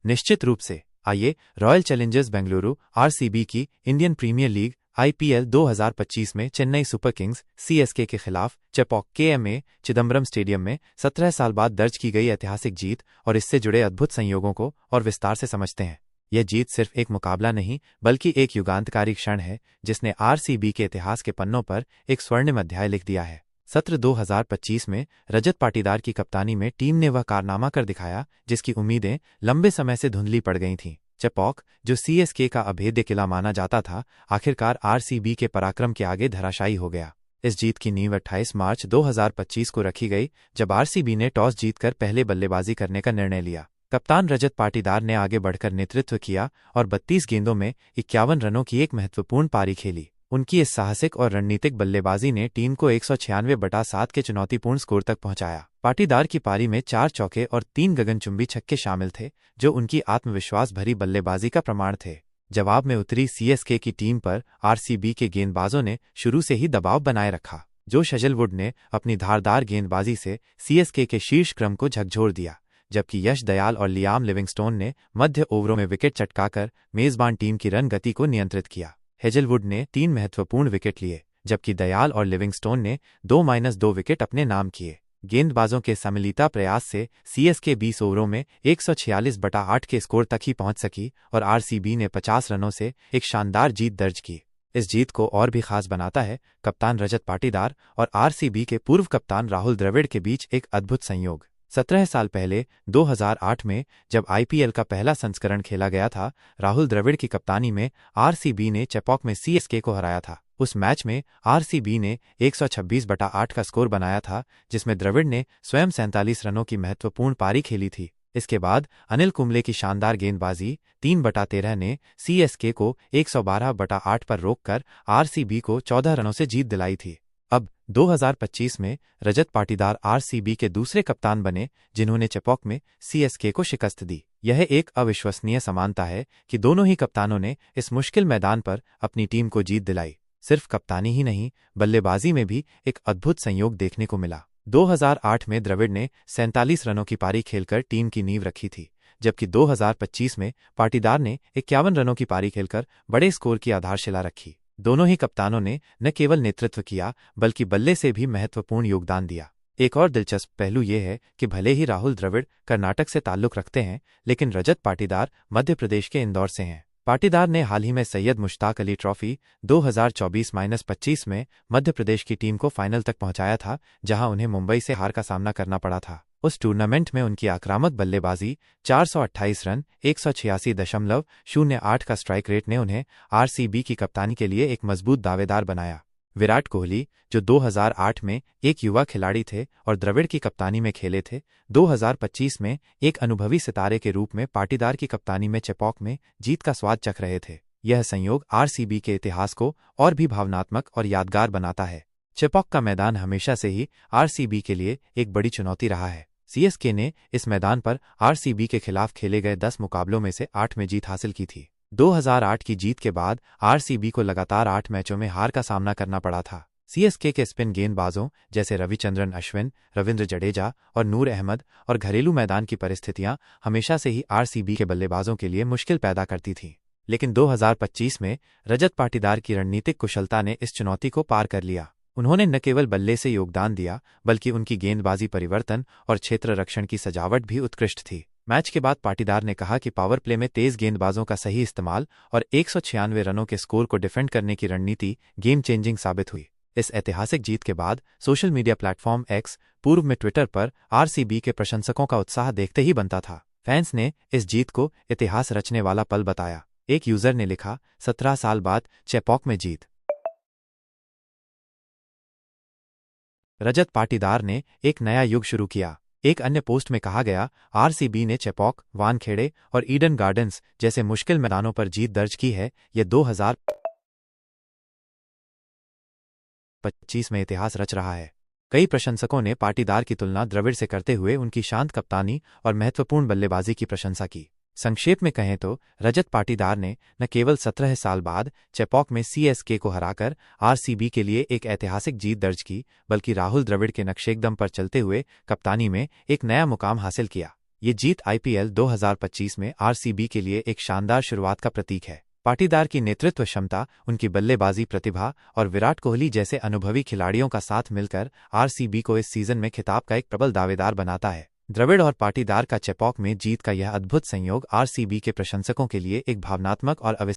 निश्चित रूप से। आइए रॉयल चैलेंजर्स बेंगलुरु आरसीबी की इंडियन प्रीमियर लीग आईपीएल 2025 में चेन्नई सुपर किंग्स सीएसके के खिलाफ चेपॉक केएमए चिदंबरम स्टेडियम में 17 साल बाद दर्ज की गई ऐतिहासिक जीत और इससे जुड़े अद्भुत संयोगों को और विस्तार से समझते हैं। यह जीत सिर्फ एक मुकाबला नहीं बल्कि एक युगांतकारी क्षण है जिसने आरसीबी के इतिहास के पन्नों पर एक स्वर्णिम अध्याय लिख दिया है। सत्र 2025 में रजत पाटीदार की कप्तानी में टीम ने वह कारनामा कर दिखाया जिसकी उम्मीदें लंबे समय से धुंधली पड़ गई थीं। चेपॉक, जो सीएसके का अभेद्य किला माना जाता था, आखिरकार आरसीबी के पराक्रम के आगे धराशायी हो गया। इस जीत की नींव 28 मार्च 2025 को रखी गई जब आरसीबी ने टॉस जीतकर पहले बल्लेबाजी करने का निर्णय लिया। कप्तान रजत पाटीदार ने आगे बढ़कर नेतृत्व किया और 32 गेंदों में 51 रनों की एक महत्वपूर्ण पारी खेली। उनकी इस साहसिक और रणनीतिक बल्लेबाजी ने टीम को 196/7 के चुनौतीपूर्ण स्कोर तक पहुंचाया। पाटीदार की पारी में 4 चौके और 3 गगनचुंबी छक्के शामिल थे, जो उनकी आत्मविश्वास भरी बल्लेबाजी का प्रमाण थे। जवाब में उतरी सीएसके की टीम पर आरसीबी के गेंदबाजों ने शुरू से ही दबाव बनाए रखा। जोश हेजलवुड ने अपनी धारदार गेंदबाजी से सीएसके के शीर्ष क्रम को झकझोर दिया, जबकि यश दयाल और लियाम लिविंगस्टोन ने मध्य ओवरों में विकेट चटकाकर मेजबान टीम की रन गति को नियंत्रित किया। हेजलवुड ने 3 महत्वपूर्ण विकेट लिए, जबकि दयाल और लिविंगस्टोन ने 2-2 विकेट अपने नाम किए। गेंदबाजों के सम्मिलित प्रयास से सीएसके 20 ओवरों में 146/8 के स्कोर तक ही पहुंच सकी और आरसीबी ने 50 रनों से एक शानदार जीत दर्ज की। इस जीत को और भी खास बनाता है कप्तान रजत पाटीदार और आरसीबी के पूर्व कप्तान राहुल द्रविड़ के बीच एक अद्भुत संयोग। 17 साल पहले 2008 में जब आईपीएल का पहला संस्करण खेला गया था, राहुल द्रविड़ की कप्तानी में आरसीबी ने चेपॉक में सीएसके को हराया था। उस मैच में आरसीबी ने 126/8 का स्कोर बनाया था, जिसमें द्रविड़ ने स्वयं 47 रनों की महत्वपूर्ण पारी खेली थी। इसके बाद अनिल कुंबले की शानदार गेंदबाजी 3/13 ने सीएसके को 112/8 पर रोककर आरसीबी को 14 रनों से जीत दिलाई थी। अब 2025 में रजत पाटीदार आरसीबी के दूसरे कप्तान बने जिन्होंने चेपॉक में सीएसके को शिकस्त दी। यह एक अविश्वसनीय समानता है कि दोनों ही कप्तानों ने इस मुश्किल मैदान पर अपनी टीम को जीत दिलाई। सिर्फ कप्तानी ही नहीं, बल्लेबाजी में भी एक अद्भुत संयोग देखने को मिला। 2008 में द्रविड़ ने 47 रनों की पारी खेलकर टीम की नींव रखी थी, जबकि 2025 में पाटीदार ने 51 रनों की पारी खेलकर बड़े स्कोर की आधारशिला रखी। दोनों ही कप्तानों ने न केवल नेतृत्व किया बल्कि बल्ले से भी महत्वपूर्ण योगदान दिया। एक और दिलचस्प पहलू यह है कि भले ही राहुल द्रविड़ कर्नाटक से ताल्लुक रखते हैं, लेकिन रजत पाटीदार मध्य प्रदेश के इंदौर से हैं। पाटीदार ने हाल ही में सैयद मुश्ताक अली ट्रॉफी 2024-25 में मध्य प्रदेश की टीम को फाइनल तक पहुंचाया था, जहां उन्हें मुंबई से हार का सामना करना पड़ा था। उस टूर्नामेंट में उनकी आक्रामक बल्लेबाजी, 428 रन, 186.08 का स्ट्राइक रेट ने उन्हें आरसीबी की कप्तानी के लिए एक मजबूत दावेदार बनाया। विराट कोहली, जो 2008 में एक युवा खिलाड़ी थे और द्रविड़ की कप्तानी में खेले थे, 2025 में एक अनुभवी सितारे के रूप में पाटीदार की कप्तानी में चेपॉक में जीत का स्वाद चख रहे थे। यह संयोग आरसीबी के इतिहास को और भी भावनात्मक और यादगार बनाता है। चेपॉक का मैदान हमेशा से ही आरसीबी के लिए एक बड़ी चुनौती रहा है। सीएसके ने इस मैदान पर आरसीबी के खिलाफ खेले गए 10 मुकाबलों में से 8 में जीत हासिल की थी। 2008 की जीत के बाद आरसीबी को लगातार 8 मैचों में हार का सामना करना पड़ा था। सीएसके के स्पिन गेंदबाजों जैसे रविचंद्रन अश्विन, रविंद्र जडेजा और नूर अहमद और घरेलू मैदान की परिस्थितियां हमेशा से ही आरसीबी के बल्लेबाजों के लिए मुश्किल पैदा करती थीं। लेकिन 2025 में रजत पाटीदार की रणनीतिक कुशलता ने इस चुनौती को पार कर लिया। उन्होंने न केवल बल्ले से योगदान दिया बल्कि उनकी गेंदबाजी परिवर्तन और क्षेत्र रक्षण की सजावट भी उत्कृष्ट थी। मैच के बाद पाटीदार ने कहा कि पावर प्ले में तेज गेंदबाजों का सही इस्तेमाल और 196 रनों के स्कोर को डिफेंड करने की रणनीति गेम चेंजिंग साबित हुई। इस ऐतिहासिक जीत के बाद सोशल मीडिया प्लेटफॉर्म एक्स, पूर्व में ट्विटर पर आरसीबी के प्रशंसकों का उत्साह देखते ही बनता था। फैंस ने इस जीत को इतिहास रचने वाला पल बताया। एक यूजर ने लिखा, 17 साल बाद चेपॉक में जीत। रजत पाटीदार ने एक नया युग शुरू किया। एक अन्य पोस्ट में कहा गया, आरसीबी ने चेपॉक, वानखेड़े और ईडन गार्डन्स जैसे मुश्किल मैदानों पर जीत दर्ज की है। यह 2025 में इतिहास रच रहा है। कई प्रशंसकों ने पाटीदार की तुलना द्रविड़ से करते हुए उनकी शांत कप्तानी और महत्वपूर्ण बल्लेबाजी की प्रशंसा की। संक्षेप में कहें तो रजत पाटीदार ने न केवल 17 साल बाद चेपॉक में सीएसके को हराकर आरसीबी के लिए एक ऐतिहासिक जीत दर्ज की, बल्कि राहुल द्रविड़ के नक्शेकदम पर चलते हुए कप्तानी में एक नया मुकाम हासिल किया। ये जीत आईपीएल 2025 में आरसीबी के लिए एक शानदार शुरुआत का प्रतीक है। पाटीदार की नेतृत्व क्षमता, उनकी बल्लेबाजी प्रतिभा और विराट कोहली जैसे अनुभवी खिलाड़ियों का साथ मिलकर आरसीबी को इस सीजन में खिताब का एक प्रबल दावेदार बनाता है। द्रविड़ और पाटीदार का चेपॉक में जीत का यह अद्भुत संयोग आरसीबी के प्रशंसकों के लिए एक भावनात्मक और